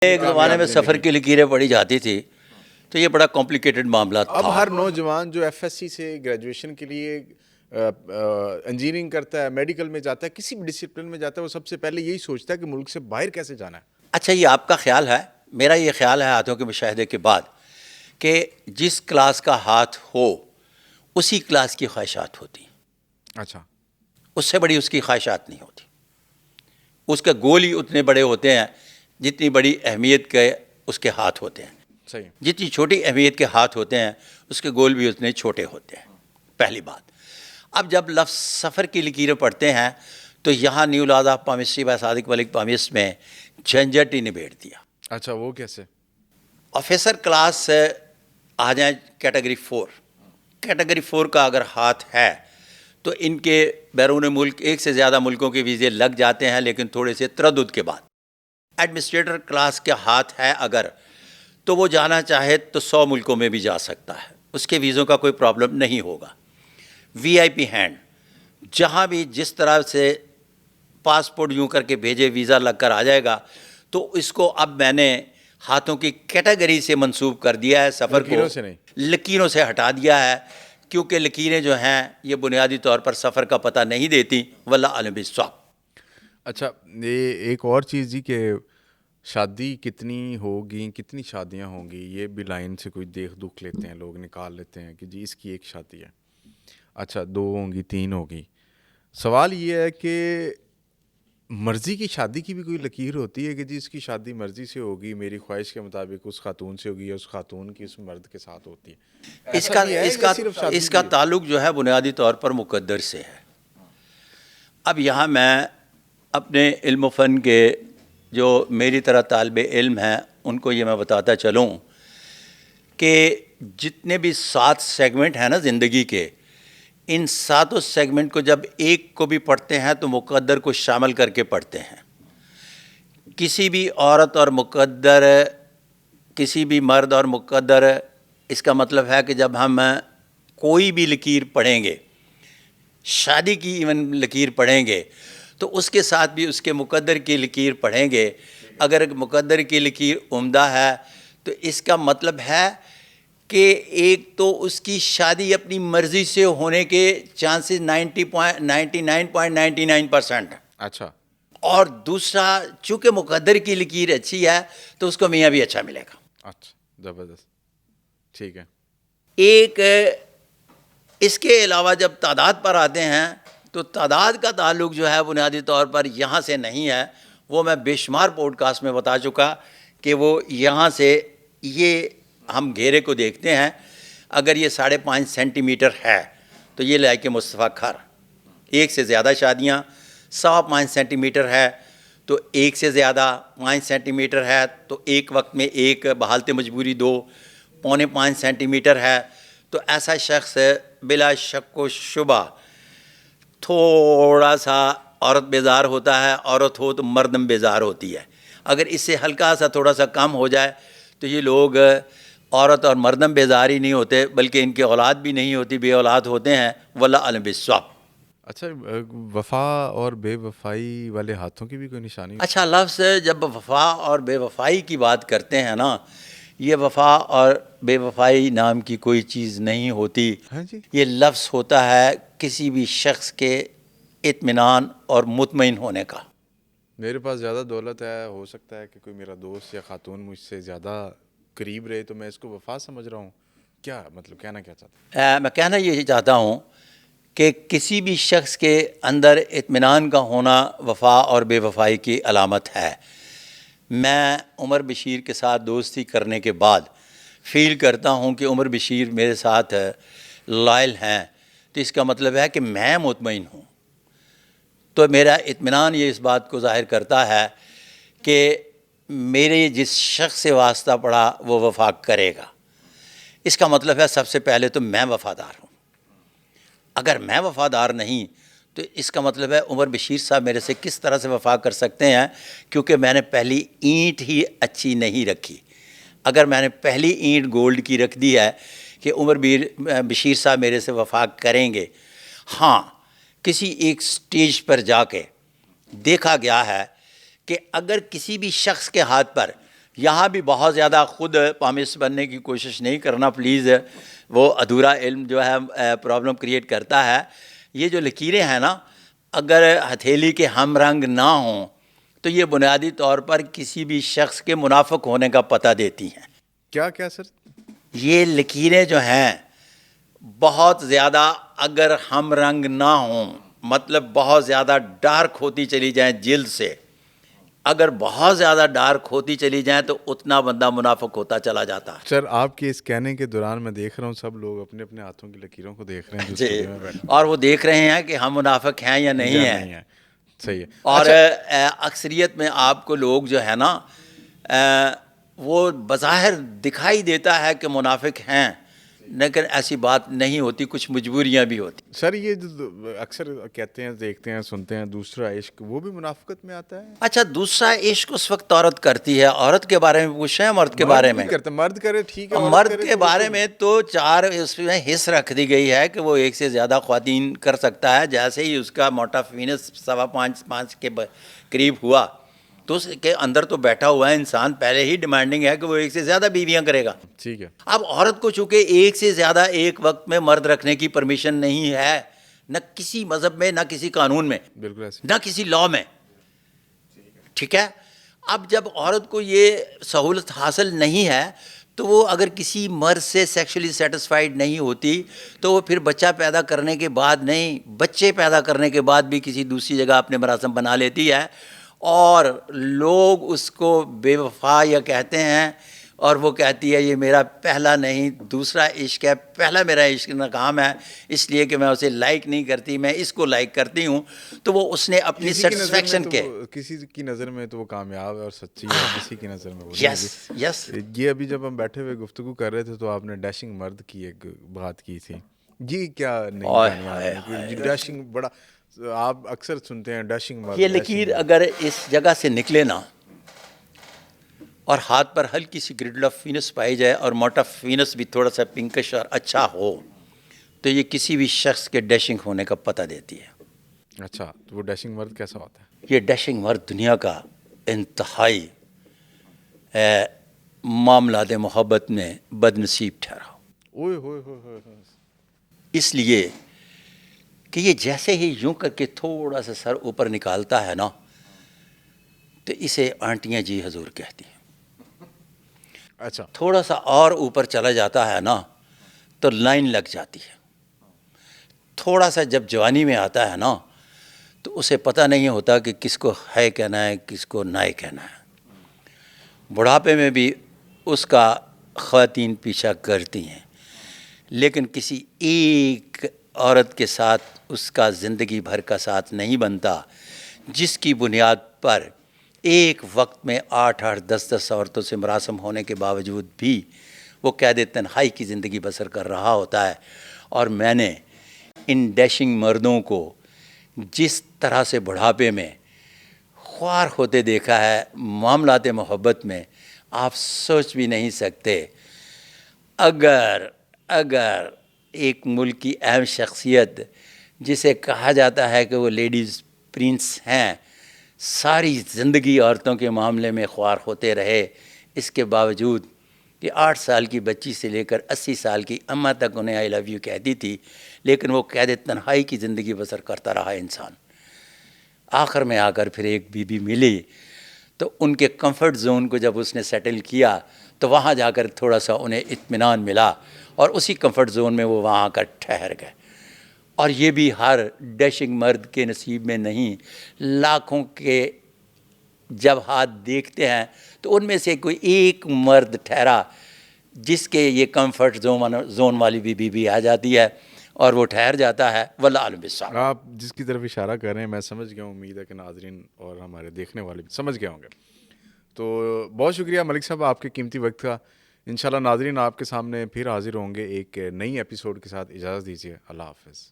ایک زمانے میں سفر کی لکیریں پڑھی جاتی تھی تو یہ بڑا کمپلیکیٹڈ معاملہ تھا. اب ہر نوجوان جو ایف ایس سی سے گریجویشن کے لیے انجینئرنگ کرتا ہے، میڈیکل میں جاتا ہے، کسی بھی ڈسپلن میں جاتا ہے، وہ سب سے پہلے یہی سوچتا ہے کہ ملک سے باہر کیسے جانا ہے. اچھا، یہ آپ کا خیال ہے. میرا یہ خیال ہے ہاتھوں کے مشاہدے کے بعد کہ جس کلاس کا ہاتھ ہو اسی کلاس کی خواہشات ہوتی ہیں. اچھا، اس سے بڑی اس کی خواہشات نہیں ہوتی. اس کے گول ہی اتنے بڑے ہوتے ہیں جتنی بڑی اہمیت کے اس کے ہاتھ ہوتے ہیں. صحیح. جتنی چھوٹی اہمیت کے ہاتھ ہوتے ہیں اس کے گول بھی اتنے چھوٹے ہوتے ہیں. پہلی بات. اب جب لفظ سفر کی لکیریں پڑھتے ہیں تو یہاں new laws of palmistry by Sadiq Malik palmist میں جھنجھٹ ہی نبیڑ دیا. اچھا، وہ کیسے؟ آفیسر کلاس سے آ جائیں کیٹیگری 4. کیٹیگری 4 کا اگر ہاتھ ہے تو ان کے بیرون ملک ایک سے زیادہ ملکوں کے ویزے لگ جاتے ہیں، لیکن تھوڑے سے تردد کے بعد. ایڈمنسٹریٹر کلاس کے ہاتھ ہے اگر تو وہ جانا چاہے تو 100 ملکوں میں بھی جا سکتا ہے، اس کے ویزوں کا کوئی پرابلم نہیں ہوگا. وی آئی پی ہینڈ جہاں بھی جس طرح سے پاسپورٹ یوں کر کے بھیجے ویزا لگ کر آ جائے گا. تو اس کو اب میں نے ہاتھوں کی کیٹیگری سے منسوب کر دیا ہے، سفر کو لکیروں سے نہیں، لکیروں سے ہٹا دیا ہے، کیونکہ لکیریں جو ہیں یہ بنیادی طور پر سفر کا پتہ نہیں دیتی. واللہ علم بالصواب. اچھا، یہ ایک اور چیز جی کہ شادی کتنی ہوگی، کتنی شادیاں ہوں گی، یہ بھی لائن سے کوئی دیکھ دکھ لیتے ہیں لوگ، نکال لیتے ہیں کہ جی اس کی ایک شادی ہے. اچھا، 2 ہوں گی، 3 ہوگی. سوال یہ ہے کہ مرضی کی شادی کی بھی کوئی لکیر ہوتی ہے کہ جی اس کی شادی مرضی سے ہوگی، میری خواہش کے مطابق اس خاتون سے ہوگی یا اس خاتون کی اس مرد کے ساتھ ہوتی ہے. اس کا تعلق جو ہے بنیادی طور پر مقدر سے ہے. اب یہاں میں اپنے علم و فن کے جو میری طرح طالب علم ہیں ان کو یہ میں بتاتا چلوں کہ جتنے بھی 7 سیگمنٹ ہیں نا زندگی کے، ان 7 سیگمنٹ کو جب ایک کو بھی پڑھتے ہیں تو مقدر کو شامل کر کے پڑھتے ہیں. کسی بھی عورت اور مقدر، کسی بھی مرد اور مقدر، اس کا مطلب ہے کہ جب ہم کوئی بھی لکیر پڑھیں گے، شادی کی ایون لکیر پڑھیں گے، تو اس کے ساتھ بھی اس کے مقدر کی لکیر پڑھیں گے. اگر مقدر کی لکیر عمدہ ہے تو اس کا مطلب ہے کہ ایک تو اس کی شادی اپنی مرضی سے ہونے کے چانسز 99.99% ہیں. اچھا، اور دوسرا چونکہ مقدر کی لکیر اچھی ہے تو اس کو میاں بھی اچھا ملے گا. اچھا، زبردست، ٹھیک ہے. ایک اس کے علاوہ جب تعداد پر آتے ہیں تو تعداد کا تعلق جو ہے بنیادی طور پر یہاں سے نہیں ہے. وہ میں بے شمار پوڈ کاسٹ میں بتا چکا کہ وہ یہاں سے یہ ہم گھیرے کو دیکھتے ہیں، اگر یہ 5.5 سینٹی میٹر ہے تو یہ لائق مصطفیٰ کھر. ایک سے زیادہ شادیاں 5.25 سینٹی میٹر ہے تو ایک سے زیادہ 5 سینٹی میٹر ہے تو ایک وقت میں ایک، بحالت مجبوری 2. 5.25 سینٹی میٹر ہے تو ایسا شخص بلا شک و شبہ تھوڑا سا عورت بیزار ہوتا ہے. عورت ہو تو مردم بیزار ہوتی ہے. اگر اس سے ہلکا سا تھوڑا سا کم ہو جائے تو یہ لوگ عورت اور مردم بیزار ہی نہیں ہوتے بلکہ ان کے اولاد بھی نہیں ہوتی، بے اولاد ہوتے ہیں. واللہ علم بالصواب. اچھا، وفا اور بے وفائی والے ہاتھوں کی بھی کوئی نشانی؟ اچھا، لفظ جب وفا اور بے وفائی کی بات کرتے ہیں نا، یہ وفا اور بے وفائی نام کی کوئی چیز نہیں ہوتی. ہاں جی، یہ لفظ ہوتا ہے کسی بھی شخص کے اطمینان اور مطمئن ہونے کا. میرے پاس زیادہ دولت ہے، ہو سکتا ہے کہ کوئی میرا دوست یا خاتون مجھ سے زیادہ قریب رہے تو میں اس کو وفا سمجھ رہا ہوں. کیا مطلب کہنا کیا چاہتا ہوں؟ میں کہنا یہ چاہتا ہوں کہ کسی بھی شخص کے اندر اطمینان کا ہونا وفا اور بے وفائی کی علامت ہے. میں عمر بشیر کے ساتھ دوستی کرنے کے بعد فیل کرتا ہوں کہ عمر بشیر میرے ساتھ لائل ہیں، تو اس کا مطلب ہے کہ میں مطمئن ہوں. تو میرا اطمینان یہ اس بات کو ظاہر کرتا ہے کہ میرے جس شخص سے واسطہ پڑا وہ وفا کرے گا. اس کا مطلب ہے سب سے پہلے تو میں وفادار ہوں. اگر میں وفادار نہیں تو اس کا مطلب ہے عمر بشیر صاحب میرے سے کس طرح سے وفا کر سکتے ہیں، کیونکہ میں نے پہلی اینٹ ہی اچھی نہیں رکھی. اگر میں نے پہلی اینٹ گولڈ کی رکھ دی ہے کہ عمر بشیر صاحب میرے سے وفا کریں گے. ہاں، کسی ایک سٹیج پر جا کے دیکھا گیا ہے کہ اگر کسی بھی شخص کے ہاتھ پر یہاں بھی بہت زیادہ خود پامس بننے کی کوشش نہیں کرنا پلیز، وہ ادھورا علم جو ہے پرابلم کریٹ کرتا ہے. یہ جو لکیریں ہیں نا، اگر ہتھیلی کے ہم رنگ نہ ہوں تو یہ بنیادی طور پر کسی بھی شخص کے منافق ہونے کا پتہ دیتی ہیں. کیا سر؟ یہ لکیریں جو ہیں بہت زیادہ اگر ہم رنگ نہ ہوں، مطلب بہت زیادہ ڈارک ہوتی چلی جائیں جلد سے، اگر بہت زیادہ ڈارک ہوتی چلی جائیں تو اتنا بندہ منافق ہوتا چلا جاتا ہے. سر آپ کے اس کہنے کے دوران میں دیکھ رہا ہوں سب لوگ اپنے اپنے ہاتھوں کی لکیروں کو دیکھ رہے ہیں جو جی، اسٹوڈیو میں بیٹھے اور وہ دیکھ رہے ہیں کہ ہم منافق ہیں یا نہیں ہیں. نہیں ہے. صحیح ہے. اور اکثریت میں آپ کو لوگ جو ہے نا وہ بظاہر دکھائی دیتا ہے کہ منافق ہیں، لیکن ایسی بات نہیں ہوتی، کچھ مجبوریاں بھی ہوتی. سر یہ جو اکثر کہتے ہیں، دیکھتے ہیں، سنتے ہیں دوسرا عشق، وہ بھی منافقت میں آتا ہے؟ اچھا، دوسرا عشق اس وقت عورت کرتی ہے. عورت کے بارے میں پوچھ رہے ہیں، مرد کے بارے میں؟ مرد کرے ٹھیک ہے، مرد کے بارے میں تو 4 اس میں حص رکھ دی گئی ہے کہ وہ 1 سے زیادہ خواتین کر سکتا ہے. جیسے ہی اس کا موٹا فینس 5.25 کے قریب ہوا تو اس کے اندر تو بیٹھا ہوا ہے انسان پہلے ہی ڈیمانڈنگ ہے کہ وہ 1 سے زیادہ بیویاں کرے گا. ٹھیک ہے. اب عورت کو چونکہ 1 سے زیادہ ایک وقت میں مرد رکھنے کی پرمیشن نہیں ہے، نہ کسی مذہب میں، نہ کسی قانون میں، بالکل ایسے. نہ کسی لاء میں. ٹھیک ہے. اب جب عورت کو یہ سہولت حاصل نہیں ہے تو وہ اگر کسی مرد سے سیکشولی سیٹسفائیڈ نہیں ہوتی تو وہ پھر بچہ پیدا کرنے کے بعد نہیں، بچے پیدا کرنے کے بعد بھی کسی دوسری جگہ اپنے مراسم بنا لیتی ہے، اور لوگ اس کو بے وفا یا کہتے ہیں، اور وہ کہتی ہے یہ میرا پہلا نہیں دوسرا عشق ہے، پہلا میرا عشق ناکام ہے اس لیے کہ میں اسے لائک نہیں کرتی، میں اس کو لائک کرتی ہوں. تو وہ اس نے اپنی سیٹسفیکشن کے، کسی کی نظر میں تو وہ کامیاب ہے اور سچی ہے، کسی کی نظر میں وہ یس یس. یہ ابھی جب ہم بیٹھے ہوئے گفتگو کر رہے تھے تو آپ نے ڈیشنگ مرد کی ایک بات کی تھی، جی کیا نہیں ڈیشنگ بڑا آپ اکثر سنتے ہیں ڈیشنگ مرد. یہ لکیر اگر اس جگہ سے نکلے نا اور ہاتھ پر ہلکی سی گریڈل آف فینس پائی جائے اور موٹا فینس بھی تھوڑا سا پنکش اور اچھا ہو تو یہ کسی بھی شخص کے ڈیشنگ ہونے کا پتہ دیتی ہے. اچھا، تو وہ ڈیشنگ مرد کیسا ہوتا ہے؟ یہ ڈیشنگ مرد دنیا کا انتہائی معاملات محبت میں بد نصیب ٹھہرا. اوئے ہوئے ہوئے. اس لیے کہ یہ جیسے ہی یوں کر کے تھوڑا سا سر اوپر نکالتا ہے نا تو اسے آنٹیاں جی حضور کہتی ہیں. اچھا. تھوڑا سا اور اوپر چلا جاتا ہے نا تو لائن لگ جاتی ہے. تھوڑا سا جب جوانی میں آتا ہے نا تو اسے پتہ نہیں ہوتا کہ کس کو ہے کہنا ہے، کس کو نہ کہنا ہے. بڑھاپے میں بھی اس کا خواتین پیچھا کرتی ہیں، لیکن کسی ایک عورت کے ساتھ اس کا زندگی بھر کا ساتھ نہیں بنتا جس کی بنیاد پر ایک وقت میں 8 10 عورتوں سے مراسم ہونے کے باوجود بھی وہ قید تنہائی کی زندگی بسر کر رہا ہوتا ہے. اور میں نے ان ڈیشنگ مردوں کو جس طرح سے بڑھاپے میں خوار ہوتے دیکھا ہے معاملات محبت میں، آپ سوچ بھی نہیں سکتے. اگر ایک ملک کی اہم شخصیت جسے کہا جاتا ہے کہ وہ لیڈیز پرنس ہیں، ساری زندگی عورتوں کے معاملے میں خوار ہوتے رہے، اس کے باوجود کہ 8 سال کی بچی سے لے کر 80 سال کی اماں تک انہیں آئی لو یو کہتی تھی، لیکن وہ قید تنہائی کی زندگی بسر کرتا رہا انسان. آخر میں آ کر پھر ایک بی بی ملی تو ان کے کمفرٹ زون کو جب اس نے سیٹل کیا تو وہاں جا کر تھوڑا سا انہیں اطمینان ملا اور اسی کمفرٹ زون میں وہ وہاں آ کر ٹھہر گئے. اور یہ بھی ہر ڈیشنگ مرد کے نصیب میں نہیں. لاکھوں کے جب ہاتھ دیکھتے ہیں تو ان میں سے کوئی ایک مرد ٹھہرا جس کے یہ کمفرٹ زون والی بھی آ جاتی ہے اور وہ ٹھہر جاتا ہے. واللہ عالم بالصواب. آپ جس کی طرف اشارہ کر رہے ہیں میں سمجھ گیا ہوں، امید ہے کہ ناظرین اور ہمارے دیکھنے والے بھی سمجھ گئے ہوں گے. تو بہت شکریہ ملک صاحب آپ کے قیمتی وقت کا. انشاءاللہ ناظرین آپ کے سامنے پھر حاضر ہوں گے ایک نئی ایپیسوڈ کے ساتھ. اجازت دیجیے، اللہ حافظ.